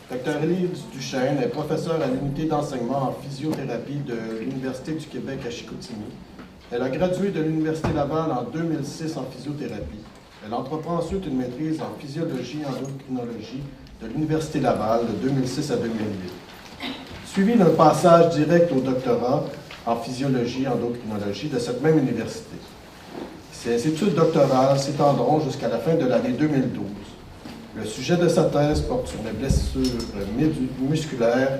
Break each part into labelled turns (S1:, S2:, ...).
S1: Dr Élise Duchesne est professeure à l'unité d'enseignement en physiothérapie de l'Université du Québec à Chicoutimi. Elle a gradué de l'Université Laval en 2006 en physiothérapie. Elle entreprend ensuite une maîtrise en physiologie et endocrinologie de l'Université Laval de 2006 à 2008. Suivi d'un passage direct au doctorat en physiologie et endocrinologie de cette même université. Ses études doctorales s'étendront jusqu'à la fin de l'année 2012. Le sujet de sa thèse porte sur les blessures musculaires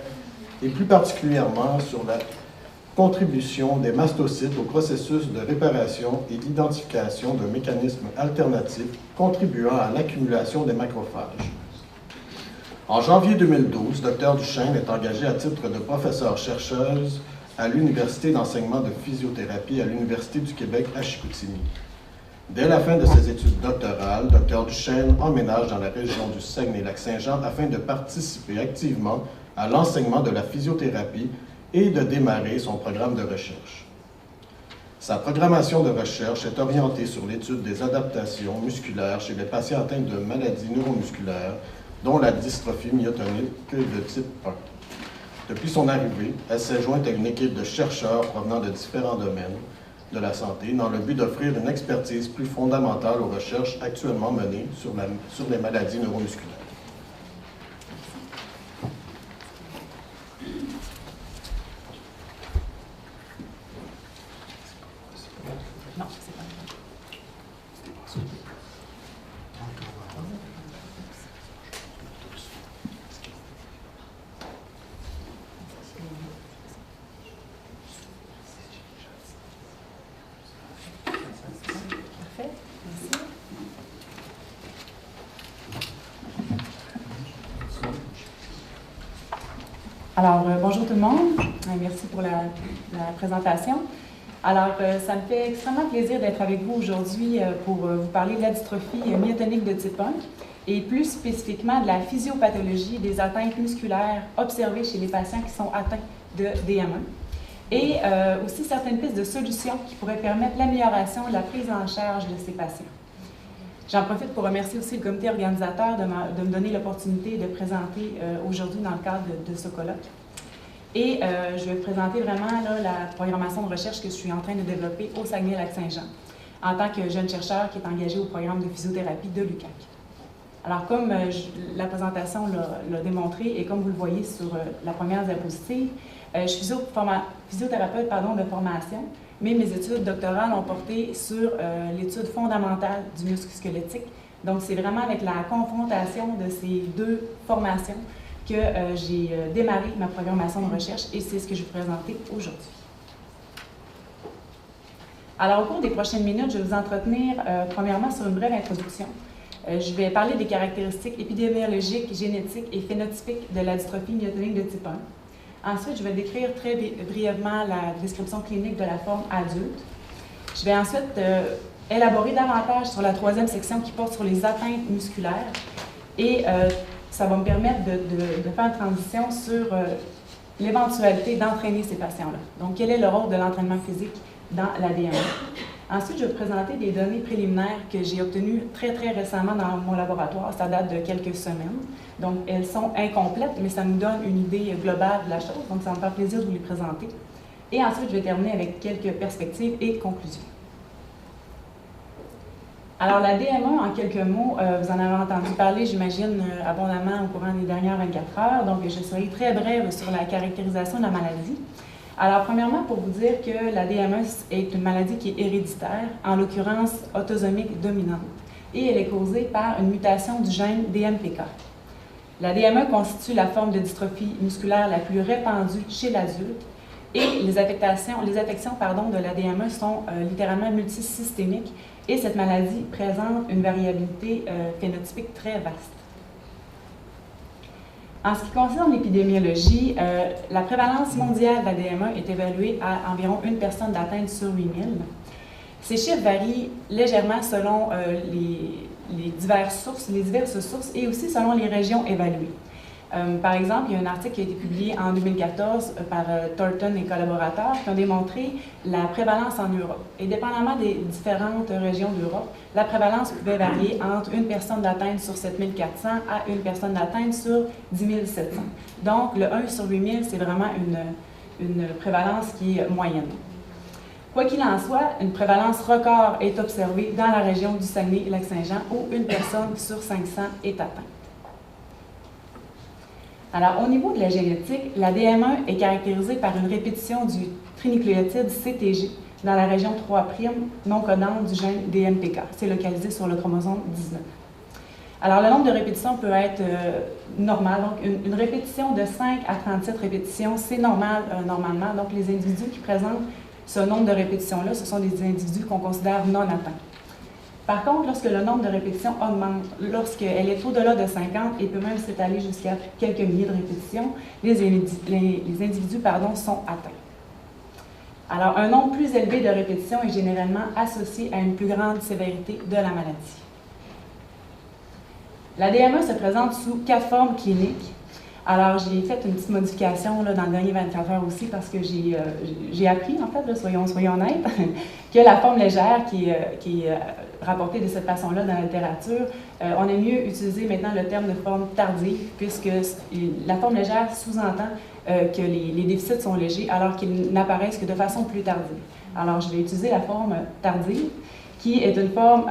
S1: et plus particulièrement sur la contribution des mastocytes au processus de réparation et d'identification d'un mécanisme alternatif contribuant à l'accumulation des macrophages. En janvier 2012, Dr Duchesne est engagée à titre de professeure-chercheuse à l'Université d'enseignement de physiothérapie à l'Université du Québec à Chicoutimi. Dès la fin de ses études doctorales, Dr Duchesne emménage dans la région du Saguenay-Lac-Saint-Jean afin de participer activement à l'enseignement de la physiothérapie et de démarrer son programme de recherche. Sa programmation de recherche est orientée sur l'étude des adaptations musculaires chez les patients atteints de maladies neuromusculaires, dont la dystrophie myotonique de type 1. Depuis son arrivée, elle s'est jointe à une équipe de chercheurs provenant de différents domaines de la santé dans le but d'offrir une expertise plus fondamentale aux recherches actuellement menées sur les maladies neuromusculaires.
S2: Non, c'est pas Alors, bonjour tout le monde. Merci pour la présentation. Alors, ça me fait extrêmement plaisir d'être avec vous aujourd'hui pour vous parler de la dystrophie myotonique de type 1 et plus spécifiquement de la physiopathologie des atteintes musculaires observées chez les patients qui sont atteints de DM1 et aussi certaines pistes de solutions qui pourraient permettre l'amélioration de la prise en charge de ces patients. J'en profite pour remercier aussi le comité organisateur de me donner l'opportunité de présenter aujourd'hui dans le cadre de ce colloque. Et je vais présenter vraiment là, la programmation de recherche que je suis en train de développer au Saguenay-Lac-Saint-Jean en tant que jeune chercheur qui est engagé au programme de physiothérapie de l'UQAC. Alors, comme la présentation l'a démontré et comme vous le voyez sur la première diapositive, je suis physiothérapeute de formation, mais mes études doctorales ont porté sur l'étude fondamentale du muscle squelettique. Donc, c'est vraiment avec la confrontation de ces deux formations que j'ai démarré ma programmation de recherche et c'est ce que je vais vous présenter aujourd'hui. Alors, au cours des prochaines minutes, je vais vous entretenir premièrement sur une brève introduction. Je vais parler des caractéristiques épidémiologiques, génétiques et phénotypiques de la dystrophie myotonique de type 1. Ensuite, je vais décrire très brièvement la description clinique de la forme adulte. Je vais ensuite élaborer davantage sur la troisième section qui porte sur les atteintes musculaires et ça va me permettre de faire une transition sur l'éventualité d'entraîner ces patients-là. Donc, quel est le rôle de l'entraînement physique dans la DM1? Ensuite, je vais vous présenter des données préliminaires que j'ai obtenues très récemment dans mon laboratoire. Ça date de quelques semaines. Donc, elles sont incomplètes, mais ça nous donne une idée globale de la chose. Donc, ça va me faire plaisir de vous les présenter. Et ensuite, je vais terminer avec quelques perspectives et conclusions. Alors, la DM1, en quelques mots, vous en avez entendu parler, j'imagine, abondamment au courant des dernières 24 heures. Donc, je serai très brève sur la caractérisation de la maladie. Alors, premièrement, pour vous dire que la DM1 est une maladie qui est héréditaire, en l'occurrence autosomique dominante, et elle est causée par une mutation du gène DMPK. La DM1 constitue la forme de dystrophie musculaire la plus répandue chez l'adulte, et les affections de la DM1 sont littéralement multisystémiques, et cette maladie présente une variabilité phénotypique très vaste. En ce qui concerne l'épidémiologie, la prévalence mondiale de la DM1 est évaluée à environ une personne d'atteinte sur 8000. Ces chiffres varient légèrement selon les diverses sources et aussi selon les régions évaluées. Par exemple, il y a un article qui a été publié en 2014 par Thornton et collaborateurs qui ont démontré la prévalence en Europe. Et dépendamment des différentes régions d'Europe, la prévalence pouvait varier entre une personne d'atteinte sur 7400 à une personne d'atteinte sur 10 700. Donc, le 1 sur 8000, c'est vraiment une prévalence qui est moyenne. Quoi qu'il en soit, une prévalence record est observée dans la région du Saguenay-Lac-Saint-Jean où une personne sur 500 est atteinte. Alors, au niveau de la génétique, la DM1 est caractérisée par une répétition du trinucléotide CTG dans la région 3' non codante du gène DMPK. C'est localisé sur le chromosome 19. Alors, le nombre de répétitions peut être normal. Donc, une répétition de 5 à 37 répétitions, c'est normal normalement. Donc, les individus qui présentent ce nombre de répétitions-là, ce sont des individus qu'on considère non atteints. Par contre, lorsque le nombre de répétitions augmente, lorsqu'elle est au-delà de 50 et peut même s'étaler jusqu'à quelques milliers de répétitions, les individus sont atteints. Alors, un nombre plus élevé de répétitions est généralement associé à une plus grande sévérité de la maladie. La DME se présente sous 4 formes cliniques. Alors, j'ai fait une petite modification là, dans le dernier 24 heures aussi parce que j'ai appris, en fait, là, soyons honnêtes, que la forme légère qui est rapportée de cette façon-là dans la littérature, on aime mieux utiliser maintenant le terme de forme tardive puisque la forme légère sous-entend que les déficits sont légers alors qu'ils n'apparaissent que de façon plus tardive. Alors, je vais utiliser la forme tardive qui est une forme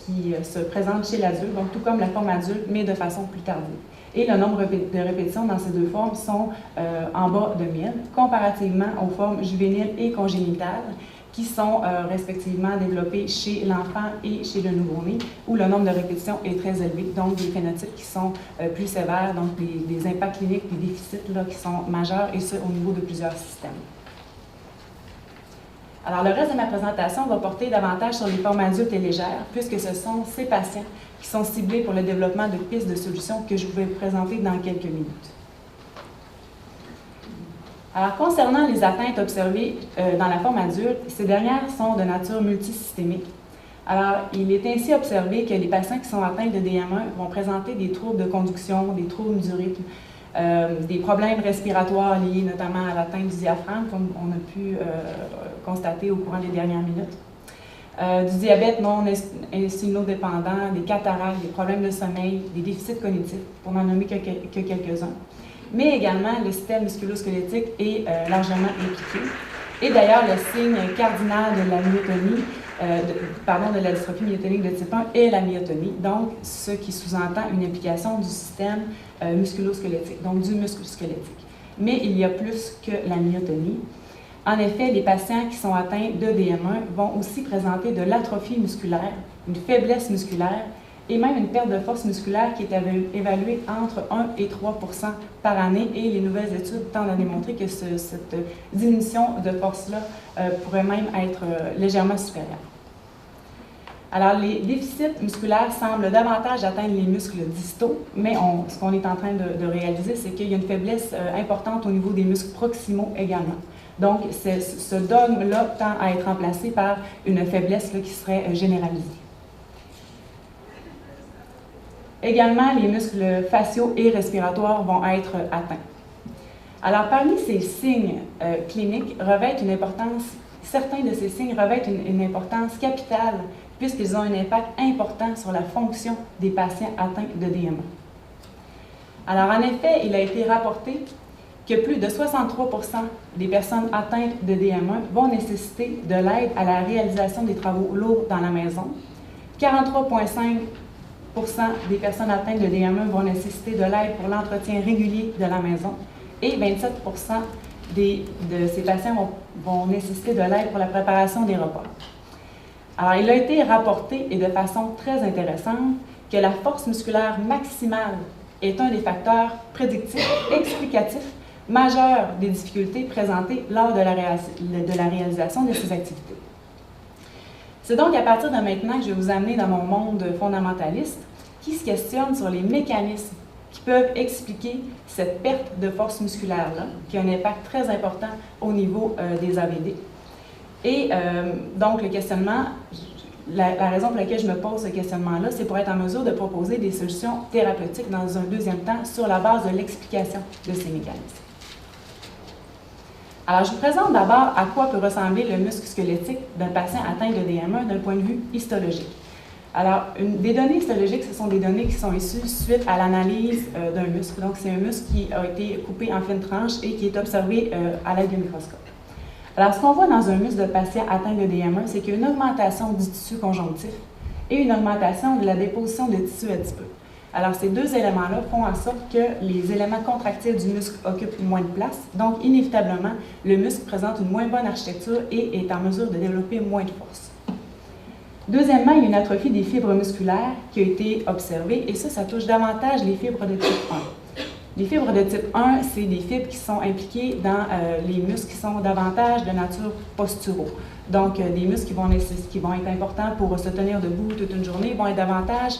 S2: qui se présente chez l'adulte, donc tout comme la forme adulte, mais de façon plus tardive. Et le nombre de répétitions dans ces deux formes sont en bas de 1000, comparativement aux formes juvéniles et congénitales, qui sont respectivement développées chez l'enfant et chez le nouveau-né, où le nombre de répétitions est très élevé, donc des phénotypes qui sont plus sévères, donc des impacts cliniques, des déficits là, qui sont majeurs, et ce, au niveau de plusieurs systèmes. Alors, le reste de ma présentation va porter davantage sur les formes adultes et légères, puisque ce sont ces patients qui sont ciblés pour le développement de pistes de solutions que je vais vous présenter dans quelques minutes. Alors, concernant les atteintes observées dans la forme adulte, ces dernières sont de nature multisystémique. Alors, il est ainsi observé que les patients qui sont atteints de DM1 vont présenter des troubles de conduction, des troubles du rythme, des problèmes respiratoires liés notamment à l'atteinte du diaphragme, comme on a pu constater au courant des dernières minutes. Du diabète non insulinodépendant, des cataractes, des problèmes de sommeil, des déficits cognitifs, pour n'en nommer que quelques-uns. Mais également, le système musculo-squelettique est largement impliqué. Et d'ailleurs, le signe cardinal de la myotonie, de la dystrophie myotonique de type 1 est la myotonie, donc ce qui sous-entend une implication du système musculo-squelettique, donc du muscle squelettique. Mais il y a plus que la myotonie. En effet, les patients qui sont atteints de DM1 vont aussi présenter de l'atrophie musculaire, une faiblesse musculaire et même une perte de force musculaire qui est évaluée entre 1 et 3 % par année. Et les nouvelles études tendent à démontrer que cette diminution de force-là pourrait même être légèrement supérieure. Alors, les déficits musculaires semblent davantage atteindre les muscles distaux, mais ce qu'on est en train de réaliser, c'est qu'il y a une faiblesse importante au niveau des muscles proximaux également. Donc, ce dogme-là tend à être remplacé par une faiblesse là, qui serait généralisée. Également, les muscles faciaux et respiratoires vont être atteints. Alors, parmi ces signes cliniques revêtent une importance, certains de ces signes revêtent une importance capitale puisqu'ils ont un impact important sur la fonction des patients atteints de DM1. Alors, en effet, il a été rapporté que plus de 63 % des personnes atteintes de DM1 vont nécessiter de l'aide à la réalisation des travaux lourds dans la maison. 43,5 % des personnes atteintes de DM1 vont nécessiter de l'aide pour l'entretien régulier de la maison et 27 % de ces patients vont nécessiter de l'aide pour la préparation des repas. Alors, il a été rapporté, et de façon très intéressante, que la force musculaire maximale est un des facteurs prédictifs, explicatifs, majeurs des difficultés présentées lors de la réalisation de ces activités. C'est donc à partir de maintenant que je vais vous amener dans mon monde fondamentaliste qui se questionne sur les mécanismes qui peuvent expliquer cette perte de force musculaire-là, qui a un impact très important au niveau des AVD. Et donc, le questionnement, la raison pour laquelle je me pose ce questionnement-là, c'est pour être en mesure de proposer des solutions thérapeutiques dans un deuxième temps sur la base de l'explication de ces mécanismes. Alors, je vous présente d'abord à quoi peut ressembler le muscle squelettique d'un patient atteint de DM1 d'un point de vue histologique. Alors, des données histologiques, ce sont des données qui sont issues suite à l'analyse d'un muscle. Donc, c'est un muscle qui a été coupé en fines tranches et qui est observé à l'aide d'un microscope. Alors, ce qu'on voit dans un muscle de patient atteint de DM1, c'est qu'il y a une augmentation du tissu conjonctif et une augmentation de la déposition de tissu adipeux. Alors, ces deux éléments-là font en sorte que les éléments contractiles du muscle occupent moins de place. Donc, inévitablement, le muscle présente une moins bonne architecture et est en mesure de développer moins de force. Deuxièmement, il y a une atrophie des fibres musculaires qui a été observée, et ça touche davantage les fibres de type 1. Les fibres de type 1, c'est des fibres qui sont impliquées dans les muscles qui sont davantage de nature posturaux. Donc, des muscles qui vont être importants pour se tenir debout toute une journée vont être davantage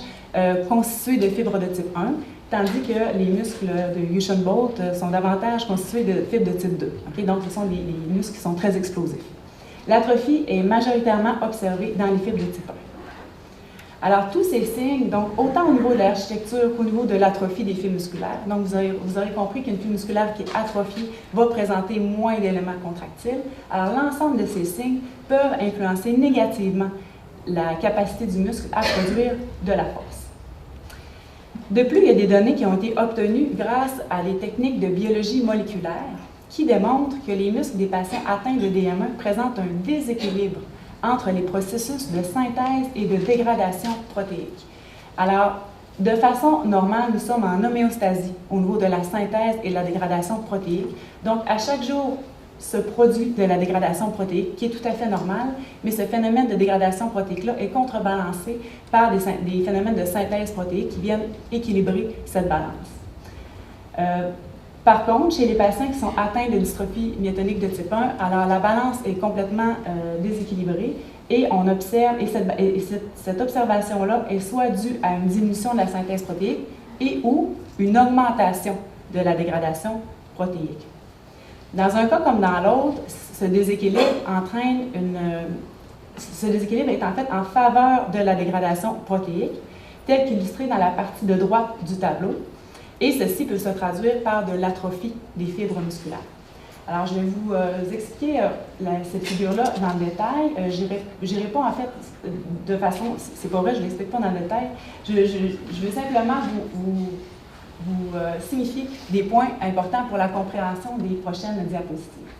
S2: constitués de fibres de type 1, tandis que les muscles de Usain Bolt sont davantage constitués de fibres de type 2. Okay? Donc, ce sont les muscles qui sont très explosifs. L'atrophie est majoritairement observée dans les fibres de type 1. Alors, tous ces signes, donc autant au niveau de l'architecture qu'au niveau de l'atrophie des fibres musculaires, donc vous aurez compris qu'une fibre musculaire qui est atrophiée va présenter moins d'éléments contractiles. Alors, l'ensemble de ces signes peuvent influencer négativement la capacité du muscle à produire de la force. De plus, il y a des données qui ont été obtenues grâce à des techniques de biologie moléculaire qui démontrent que les muscles des patients atteints de DM1 présentent un déséquilibre entre les processus de synthèse et de dégradation protéique. Alors, de façon normale, nous sommes en homéostasie au niveau de la synthèse et de la dégradation protéique. Donc, à chaque jour, se produit de la dégradation protéique, qui est tout à fait normal, mais ce phénomène de dégradation protéique-là est contrebalancé par des phénomènes de synthèse protéique qui viennent équilibrer cette balance. Par contre, chez les patients qui sont atteints de dystrophie myotonique de type 1, alors la balance est complètement déséquilibrée et on observe, cette observation-là est soit due à une diminution de la synthèse protéique et ou une augmentation de la dégradation protéique. Dans un cas comme dans l'autre, ce déséquilibre est en fait en faveur de la dégradation protéique, tel qu'illustré dans la partie de droite du tableau. Et ceci peut se traduire par de l'atrophie des fibres musculaires. Alors, je vais vous expliquer cette figure-là dans le détail. Je n'irai pas, en fait, de façon... C'est pas vrai, je ne l'explique pas dans le détail. Je vais simplement vous signifier des points importants pour la compréhension des prochaines diapositives.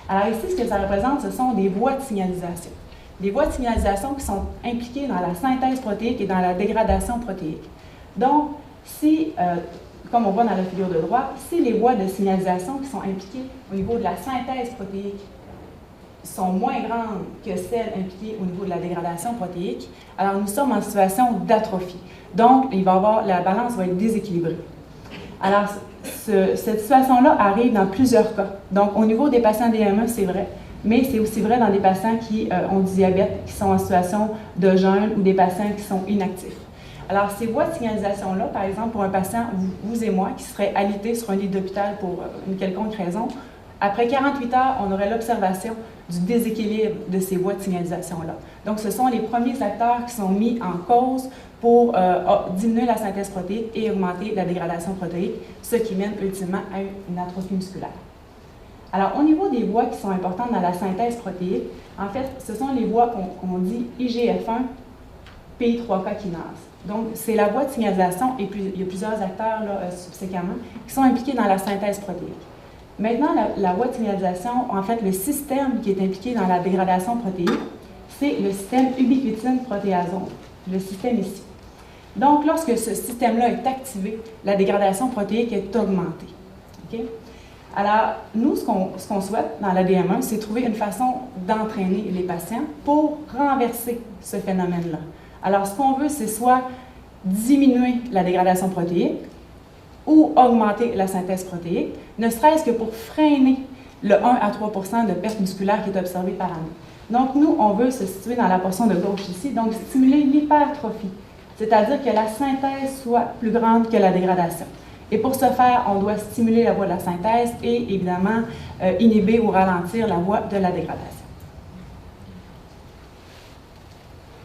S2: Alors ici, ce que ça représente, ce sont des voies de signalisation. Des voies de signalisation qui sont impliquées dans la synthèse protéique et dans la dégradation protéique. Donc, si... comme on voit dans la figure de droite, si les voies de signalisation qui sont impliquées au niveau de la synthèse protéique sont moins grandes que celles impliquées au niveau de la dégradation protéique, alors nous sommes en situation d'atrophie. Donc, la balance va être déséquilibrée. Alors, cette situation-là arrive dans plusieurs cas. Donc, au niveau des patients DM1, c'est vrai, mais c'est aussi vrai dans des patients qui ont du diabète, qui sont en situation de jeûne ou des patients qui sont inactifs. Alors, ces voies de signalisation-là, par exemple, pour un patient, vous et moi, qui serait alité sur un lit d'hôpital pour une quelconque raison, après 48 heures, on aurait l'observation du déséquilibre de ces voies de signalisation-là. Donc, ce sont les premiers acteurs qui sont mis en cause pour diminuer la synthèse protéique et augmenter la dégradation protéique, ce qui mène ultimement à une atrophie musculaire. Alors, au niveau des voies qui sont importantes dans la synthèse protéique, en fait, ce sont les voies qu'on dit IGF-1, PI3K kinase. Donc, c'est la voie de signalisation, et puis il y a plusieurs acteurs là, subséquemment, qui sont impliqués dans la synthèse protéique. Maintenant, la voie de signalisation, en fait, le système qui est impliqué dans la dégradation protéique, c'est le système ubiquitine-protéasome, le système ici. Donc, lorsque ce système-là est activé, la dégradation protéique est augmentée. Okay? Alors, nous, ce qu'on souhaite dans la DM1, c'est trouver une façon d'entraîner les patients pour renverser ce phénomène-là. Alors, ce qu'on veut, c'est soit diminuer la dégradation protéique ou augmenter la synthèse protéique, ne serait-ce que pour freiner le 1 à 3 % de perte musculaire qui est observé par année. Donc, nous, on veut se situer dans la portion de gauche ici, donc stimuler l'hypertrophie, c'est-à-dire que la synthèse soit plus grande que la dégradation. Et pour ce faire, on doit stimuler la voie de la synthèse et, évidemment, inhiber ou ralentir la voie de la dégradation.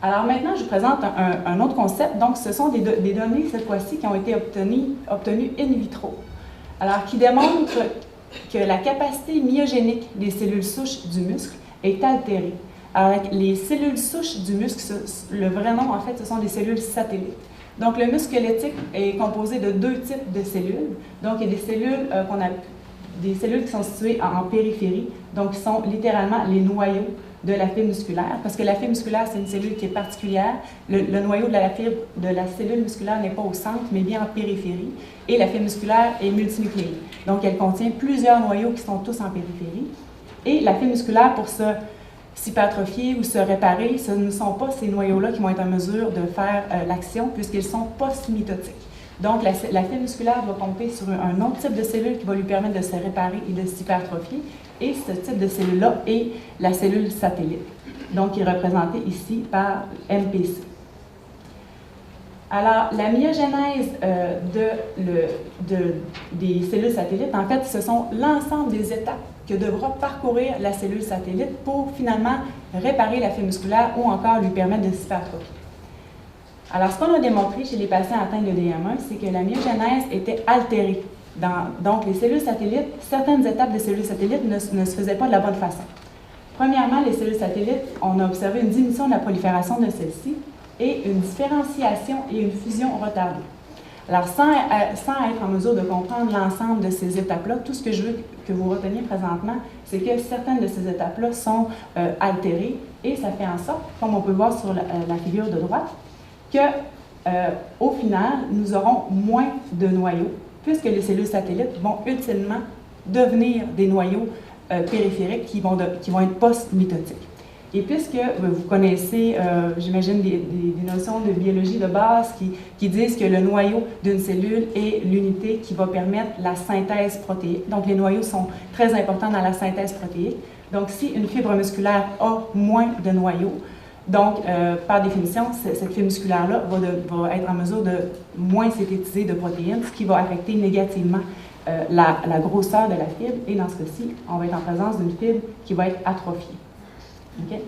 S2: Alors maintenant, je vous présente un autre concept. Donc, ce sont des données, cette fois-ci, qui ont été obtenues in vitro. Alors, qui démontrent que la capacité myogénique des cellules souches du muscle est altérée. Alors, les cellules souches du muscle, le vrai nom, en fait, ce sont des cellules satellites. Donc, le muscle squelettique est composé de deux types de cellules. Donc, il y a des cellules qui sont situées en périphérie, donc qui sont littéralement les noyaux de la fibre musculaire, parce que la fibre musculaire, c'est une cellule qui est particulière. Le noyau de la cellule musculaire n'est pas au centre, mais bien en périphérie. Et la fibre musculaire est multinucléée. Donc, elle contient plusieurs noyaux qui sont tous en périphérie. Et la fibre musculaire, pour s'hypertrophier ou se réparer, ce ne sont pas ces noyaux-là qui vont être en mesure de faire l'action, puisqu'ils sont post-mitotiques. Donc, la fibre musculaire va compter sur un autre type de cellule qui va lui permettre de se réparer et de s'hypertrophier. Et ce type de cellule-là est la cellule satellite, donc qui est représentée ici par MPC. Alors, la myogénèse des cellules satellites, en fait, ce sont l'ensemble des étapes que devra parcourir la cellule satellite pour finalement réparer la fibre musculaire ou encore lui permettre de s'hypertrophier. Alors, ce qu'on a démontré chez les patients atteints de DM1, c'est que la myogénèse était altérée. Donc, les cellules satellites, certaines étapes des cellules satellites ne se faisaient pas de la bonne façon. Premièrement, les cellules satellites, on a observé une diminution de la prolifération de celles-ci et une différenciation et une fusion retardée. Alors, sans être en mesure de comprendre l'ensemble de ces étapes-là, tout ce que je veux que vous reteniez présentement, c'est que certaines de ces étapes-là sont altérées et ça fait en sorte, comme on peut voir sur la figure de droite, qu'au final, nous aurons moins de noyaux, puisque les cellules satellites vont ultimement devenir des noyaux périphériques qui vont être post-mitotiques. Et puisque vous connaissez, j'imagine, des notions de biologie de base qui disent que le noyau d'une cellule est l'unité qui va permettre la synthèse protéique. Donc, les noyaux sont très importants dans la synthèse protéique. Donc, si une fibre musculaire a moins de noyaux, donc, par définition, cette fibre musculaire-là va être en mesure de moins synthétiser de protéines, ce qui va affecter négativement la grosseur de la fibre. Et dans ce cas-ci, on va être en présence d'une fibre qui va être atrophiée. Okay?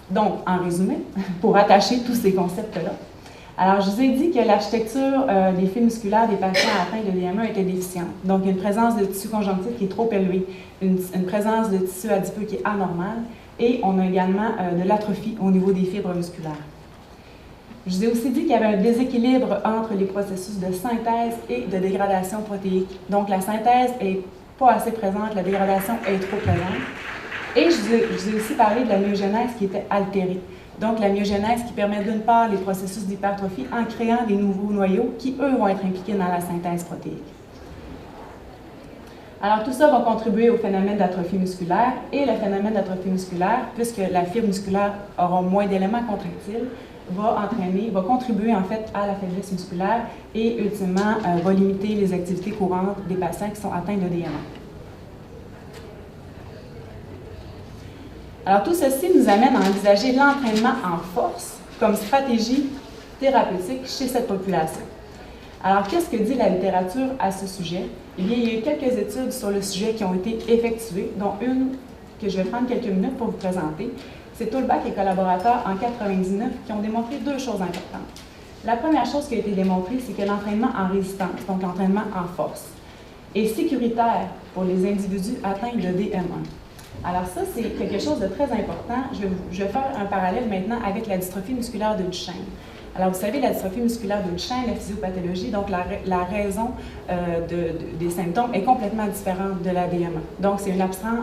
S2: Donc, en résumé, pour attacher tous ces concepts-là, alors je vous ai dit que l'architecture des fibres musculaires des patients atteints de DM1 était déficiente. Donc, il y a une présence de tissu conjonctif qui est trop élevée, une présence de tissu adipeux qui est anormale, et on a également de l'atrophie au niveau des fibres musculaires. Je vous ai aussi dit qu'il y avait un déséquilibre entre les processus de synthèse et de dégradation protéique. Donc, la synthèse n'est pas assez présente, la dégradation est trop présente. Et je vous ai aussi parlé de la myogénèse qui était altérée. Donc, la myogénèse qui permet d'une part les processus d'hypertrophie en créant des nouveaux noyaux qui, eux, vont être impliqués dans la synthèse protéique. Alors, tout ça va contribuer au phénomène d'atrophie musculaire et le phénomène d'atrophie musculaire, puisque la fibre musculaire aura moins d'éléments contractiles, va contribuer en fait à la faiblesse musculaire et ultimement va limiter les activités courantes des patients qui sont atteints de DM1. Alors, tout ceci nous amène à envisager l'entraînement en force comme stratégie thérapeutique chez cette population. Alors, qu'est-ce que dit la littérature à ce sujet? Eh bien, il y a eu quelques études sur le sujet qui ont été effectuées, dont une que je vais prendre quelques minutes pour vous présenter. C'est Toulbach et collaborateurs en 1999 qui ont démontré deux choses importantes. La première chose qui a été démontrée, c'est que l'entraînement en résistance, donc l'entraînement en force, est sécuritaire pour les individus atteints de DM1. Alors ça, c'est quelque chose de très important. Je vais faire un parallèle maintenant avec la dystrophie musculaire de Duchenne. Alors, vous savez, la dystrophie musculaire de Duchenne, la physiopathologie, donc la raison des symptômes est complètement différente de la DM1. Donc, c'est une absence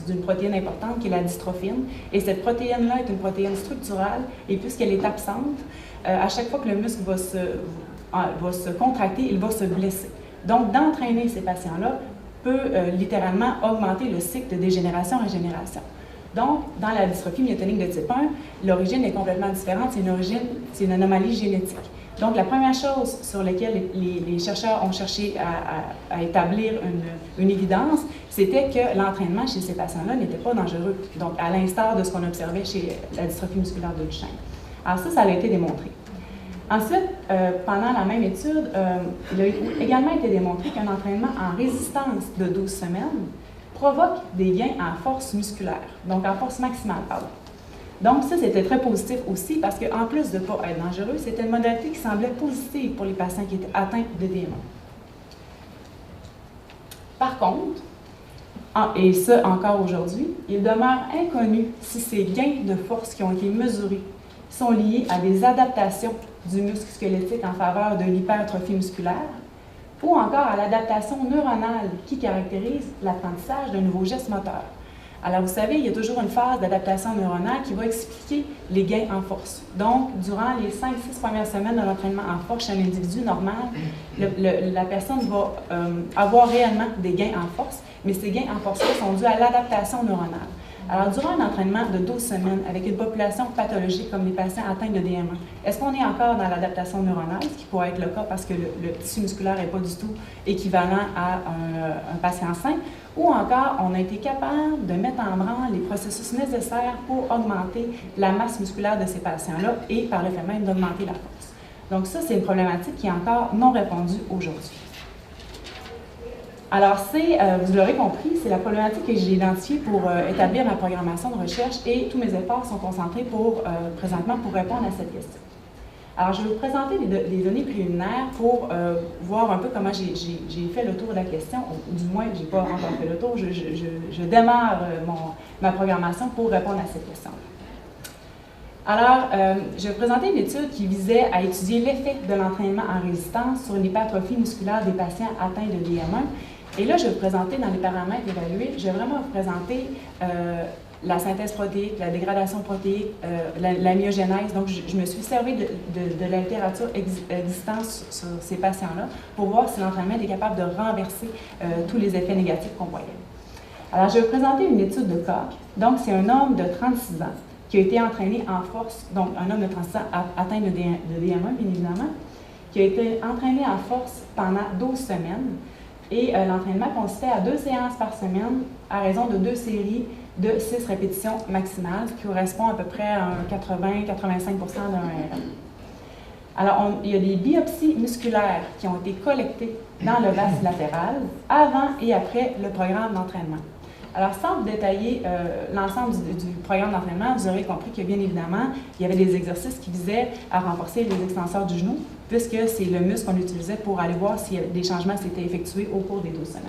S2: d'une protéine importante qui est la dystrophine. Et cette protéine-là est une protéine structurale. Et puisqu'elle est absente, à chaque fois que le muscle va se contracter, il va se blesser. Donc, d'entraîner ces patients-là peut littéralement augmenter le cycle de dégénération-régénération. Donc, dans la dystrophie myotonique de type 1, l'origine est complètement différente, c'est une anomalie génétique. Donc, la première chose sur laquelle les chercheurs ont cherché à établir une évidence, c'était que l'entraînement chez ces patients-là n'était pas dangereux, donc à l'instar de ce qu'on observait chez la dystrophie musculaire de Duchenne. Alors ça a été démontré. Ensuite, pendant la même étude, il a également été démontré qu'un entraînement en résistance de 12 semaines provoque des gains en force musculaire, donc en force maximale, pardon. Donc ça, c'était très positif aussi parce qu'en plus de ne pas être dangereux, c'était une modalité qui semblait positive pour les patients qui étaient atteints de DME. Par contre, et ça encore aujourd'hui, il demeure inconnu si ces gains de force qui ont été mesurés sont liés à des adaptations du muscle squelettique en faveur de l'hypertrophie musculaire ou encore à l'adaptation neuronale qui caractérise l'apprentissage d'un nouveau geste moteur. Alors, vous savez, il y a toujours une phase d'adaptation neuronale qui va expliquer les gains en force. Donc, durant les 5-6 premières semaines de l'entraînement en force chez un individu normal, la personne va avoir réellement des gains en force, mais ces gains en force-là sont dus à l'adaptation neuronale. Alors, durant un entraînement de 12 semaines avec une population pathologique comme les patients atteints de DME, est-ce qu'on est encore dans l'adaptation neuronale, ce qui pourrait être le cas parce que le tissu musculaire n'est pas du tout équivalent à un patient sain, ou encore on a été capable de mettre en branle les processus nécessaires pour augmenter la masse musculaire de ces patients-là et par le fait même d'augmenter la force. Donc ça, c'est une problématique qui est encore non répondue aujourd'hui. Alors, vous l'aurez compris, c'est la problématique que j'ai identifiée pour établir ma programmation de recherche et tous mes efforts sont concentrés présentement pour répondre à cette question. Alors, je vais vous présenter des données préliminaires pour voir un peu comment j'ai fait le tour de la question, ou du moins, je n'ai pas encore fait le tour, je démarre ma programmation pour répondre à cette question. Alors, je vais vous présenter une étude qui visait à étudier l'effet de l'entraînement en résistance sur l'hypertrophie musculaire des patients atteints de DME. Et là, je vais vous présenter dans les paramètres évalués, je vais vraiment vous présenter la synthèse protéique, la dégradation protéique, la myogénèse. Donc, je me suis servi de la littérature existante sur ces patients-là pour voir si l'entraînement est capable de renverser tous les effets négatifs qu'on voyait. Alors, je vais vous présenter une étude de Koch. Donc, c'est un homme de 36 ans qui a été entraîné en force, donc un homme de 36 ans atteint de DME, bien évidemment, qui a été entraîné en force pendant 12 semaines. Et l'entraînement consistait à 2 séances par semaine à raison de 2 séries de 6 répétitions maximales, ce qui correspond à peu près à un 80-85% d'un RM. Alors, il y a des biopsies musculaires qui ont été collectées dans le vaste latéral avant et après le programme d'entraînement. Alors, sans vous détailler l'ensemble du programme d'entraînement, vous aurez compris que, bien évidemment, il y avait des exercices qui visaient à renforcer les extenseurs du genou, puisque c'est le muscle qu'on utilisait pour aller voir si des changements s'étaient effectués au cours des 12 semaines.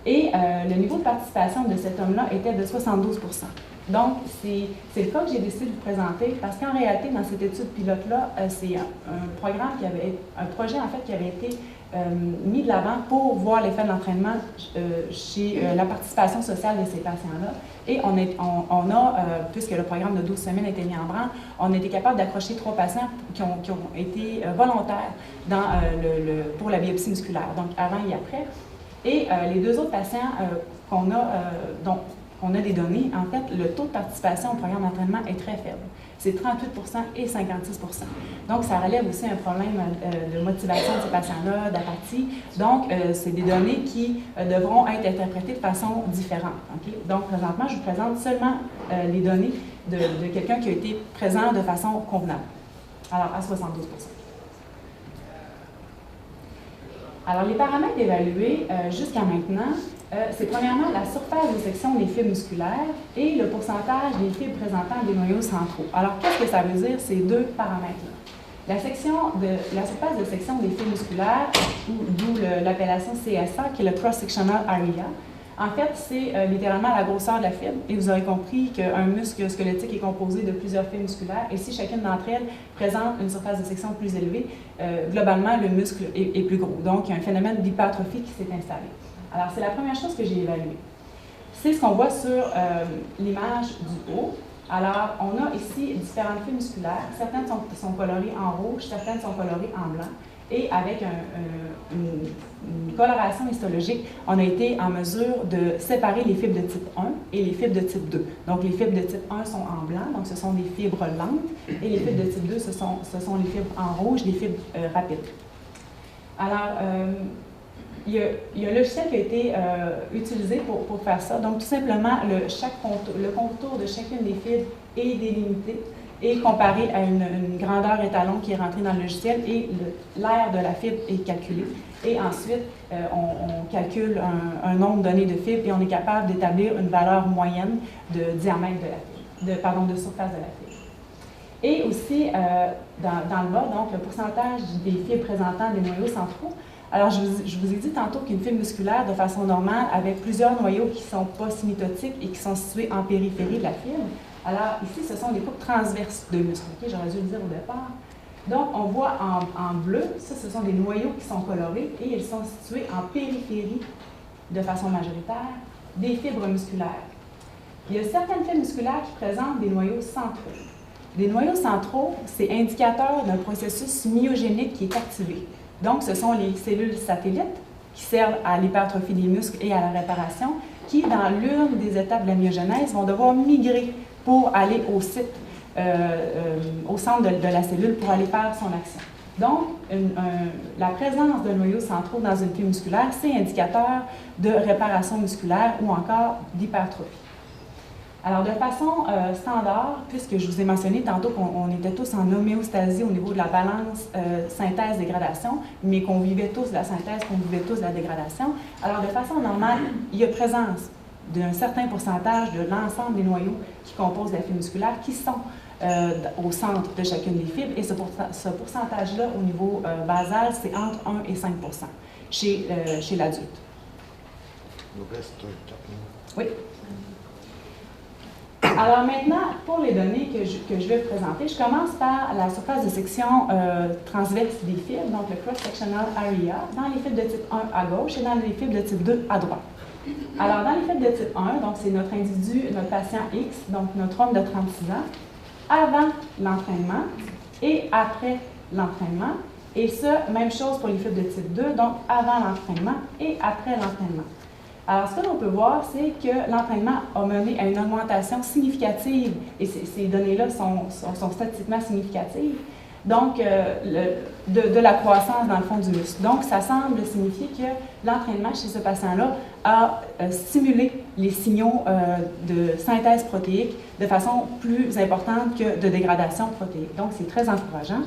S2: Et le niveau de participation de cet homme-là était de 72 %. Donc, c'est le cas que j'ai décidé de vous présenter, parce qu'en réalité, dans cette étude pilote-là, c'est un projet en fait qui avait été mis de l'avant pour voir l'effet de l'entraînement chez la participation sociale de ces patients-là. Et puisque le programme de 12 semaines a été mis en branle, on a été capable d'accrocher 3 patients qui ont été volontaires pour la biopsie musculaire, donc avant et après. Et les 2 autres patients dont on a des données, en fait, le taux de participation au programme d'entraînement est très faible. C'est 38 % et 56 %. Donc, ça relève aussi un problème de motivation de ces patients-là, d'apathie. Donc, c'est des données qui devront être interprétées de façon différente. Okay? Donc, présentement, je vous présente seulement les données de quelqu'un qui a été présent de façon convenable. Alors, à 72 %. Alors, les paramètres évalués jusqu'à maintenant, c'est premièrement la surface de section des fibres musculaires et le pourcentage des fibres présentant des noyaux centraux. Alors, qu'est-ce que ça veut dire, ces 2 paramètres-là? La surface de section des fibres musculaires, d'où l'appellation CSA, qui est le Cross-Sectional Area, en fait, c'est littéralement la grosseur de la fibre. Et vous aurez compris qu'un muscle squelettique est composé de plusieurs fibres musculaires. Et si chacune d'entre elles présente une surface de section plus élevée, globalement, le muscle est plus gros. Donc, il y a un phénomène d'hypertrophie qui s'est installé. Alors, c'est la première chose que j'ai évaluée. C'est ce qu'on voit sur l'image du haut. Alors, on a ici différentes fibres musculaires. Certaines sont colorées en rouge, certaines sont colorées en blanc. Et avec une coloration histologique, on a été en mesure de séparer les fibres de type 1 et les fibres de type 2. Donc, les fibres de type 1 sont en blanc, donc ce sont des fibres lentes, et les fibres de type 2, ce sont les fibres en rouge, les fibres rapides. Alors, il y a un logiciel qui a été utilisé pour faire ça. Donc, tout simplement, le contour de chacune des fibres est délimité et comparé à une grandeur étalon qui est rentrée dans le logiciel et l'aire de la fibre est calculé. Et ensuite, on calcule un nombre donné de fibres et on est capable d'établir une valeur moyenne de diamètre de la fibre. de surface de la fibre. Et aussi, dans le bas, donc, le pourcentage des fibres présentant des noyaux centraux. Alors, je vous ai dit tantôt qu'une fibre musculaire, de façon normale, avait plusieurs noyaux qui ne sont pas symétotiques et qui sont situés en périphérie de la fibre. Alors, ici, ce sont des coupes transverses de muscles. Okay? J'aurais dû le dire au départ. Donc, on voit en bleu, ça, ce sont des noyaux qui sont colorés et ils sont situés en périphérie, de façon majoritaire, des fibres musculaires. Il y a certaines fibres musculaires qui présentent des noyaux centraux. Les noyaux centraux, c'est indicateur d'un processus myogénique qui est activé. Donc, ce sont les cellules satellites qui servent à l'hypertrophie des muscles et à la réparation, qui, dans l'une des étapes de la myogénèse, vont devoir migrer pour aller au site, au centre de la cellule pour aller faire son action. Donc, la présence de noyaux centraux dans une fibre musculaire, c'est indicateur de réparation musculaire ou encore d'hypertrophie. Alors, de façon standard, puisque je vous ai mentionné tantôt qu'on était tous en homéostasie au niveau de la balance synthèse-dégradation, mais qu'on vivait tous la synthèse, qu'on vivait tous la dégradation, alors de façon normale, il y a présence d'un certain pourcentage de l'ensemble des noyaux qui composent la fibre musculaire qui sont au centre de chacune des fibres, et ce pourcentage-là, au niveau basal, c'est entre 1 et 5 chez l'adulte.
S1: Il nous reste 4 minutes.
S2: Oui. Alors maintenant, pour les données que je vais vous présenter, je commence par la surface de section transverse des fibres, donc le cross-sectional area, dans les fibres de type 1 à gauche et dans les fibres de type 2 à droite. Alors dans les fibres de type 1, donc c'est notre individu, notre patient X, donc notre homme de 36 ans, avant l'entraînement et après l'entraînement. Et ça, même chose pour les fibres de type 2, donc avant l'entraînement et après l'entraînement. Alors, ce que l'on peut voir, c'est que l'entraînement a mené à une augmentation significative, et ces données-là sont statistiquement significatives, donc de la croissance dans le fond du muscle. Donc, ça semble signifier que l'entraînement chez ce patient-là a stimulé les signaux de synthèse protéique de façon plus importante que de dégradation protéique. Donc, c'est très encourageant.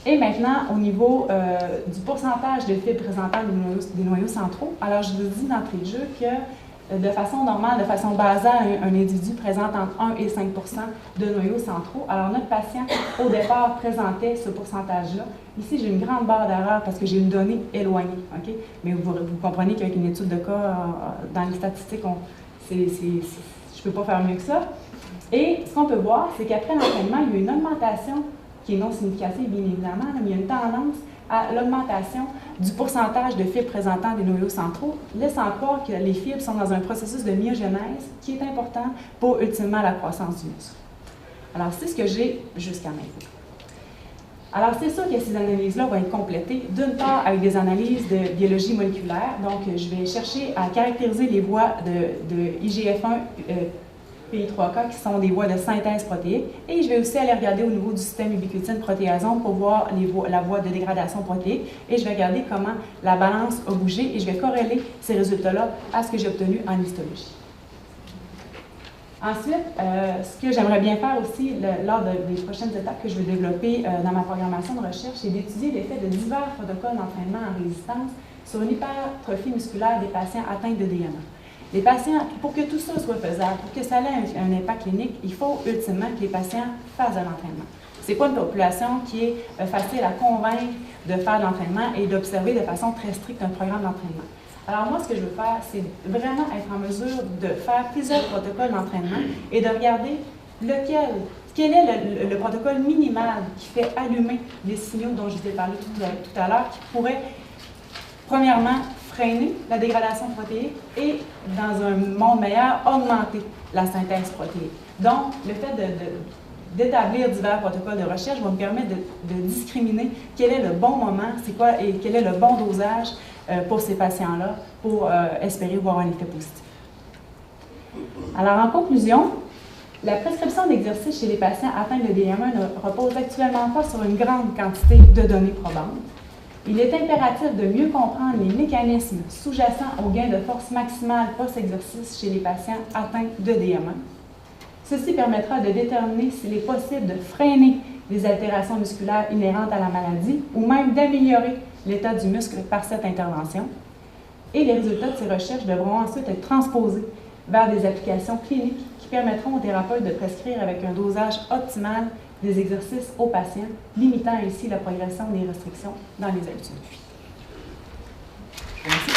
S2: Et maintenant, au niveau du pourcentage de fibres présentant des noyaux centraux, alors je vous dis d'entrée de jeu que de façon normale, de façon basale, un individu présente entre 1 et 5 de noyaux centraux. Alors notre patient, au départ, présentait ce pourcentage-là. Ici, j'ai une grande barre d'erreur parce que j'ai une donnée éloignée. Okay? Mais vous comprenez qu'avec une étude de cas, dans les statistiques, je ne peux pas faire mieux que ça. Et ce qu'on peut voir, c'est qu'après l'entraînement, il y a eu une augmentation qui est non significative, bien évidemment, mais il y a une tendance à l'augmentation du pourcentage de fibres présentant des noyaux centraux, laissant croire que les fibres sont dans un processus de myogénèse qui est important pour, ultimement, la croissance du muscle. Alors, c'est ce que j'ai jusqu'à maintenant. Alors, c'est sûr que ces analyses-là vont être complétées, d'une part, avec des analyses de biologie moléculaire. Donc, je vais chercher à caractériser les voies de IGF-1, PI3K, qui sont des voies de synthèse protéique. Et je vais aussi aller regarder au niveau du système ubiquitine-protéasome pour voir la voie de dégradation protéique. Et je vais regarder comment la balance a bougé et je vais corréler ces résultats-là à ce que j'ai obtenu en histologie. Ensuite, ce que j'aimerais bien faire aussi lors des prochaines étapes que je vais développer dans ma programmation de recherche, c'est d'étudier l'effet de divers protocoles d'entraînement en résistance sur une hypertrophie musculaire des patients atteints de DMA. Les patients, pour que tout ça soit faisable, pour que ça ait un impact clinique, il faut ultimement que les patients fassent de l'entraînement. Ce n'est pas une population qui est facile à convaincre de faire de l'entraînement et d'observer de façon très stricte un programme d'entraînement. Alors moi, ce que je veux faire, c'est vraiment être en mesure de faire plusieurs protocoles d'entraînement et de regarder quel est le protocole minimal qui fait allumer les signaux dont je vous ai parlé tout à l'heure, qui pourrait, premièrement, freiner la dégradation protéique et, dans un monde meilleur, augmenter la synthèse protéique. Donc, le fait d'établir divers protocoles de recherche va me permettre de discriminer quel est le bon moment, c'est quoi et quel est le bon dosage pour ces patients-là pour espérer voir un effet positif. Alors, en conclusion, la prescription d'exercice chez les patients atteints de DM1 ne repose actuellement pas sur une grande quantité de données probantes. Il est impératif de mieux comprendre les mécanismes sous-jacents au gain de force maximale post-exercice chez les patients atteints de DM1. Ceci permettra de déterminer s'il est possible de freiner les altérations musculaires inhérentes à la maladie ou même d'améliorer l'état du muscle par cette intervention. Et les résultats de ces recherches devront ensuite être transposés vers des applications cliniques qui permettront aux thérapeutes de prescrire avec un dosage optimal des exercices aux patients, limitant ainsi la progression des restrictions dans les habitudes de vie. Merci.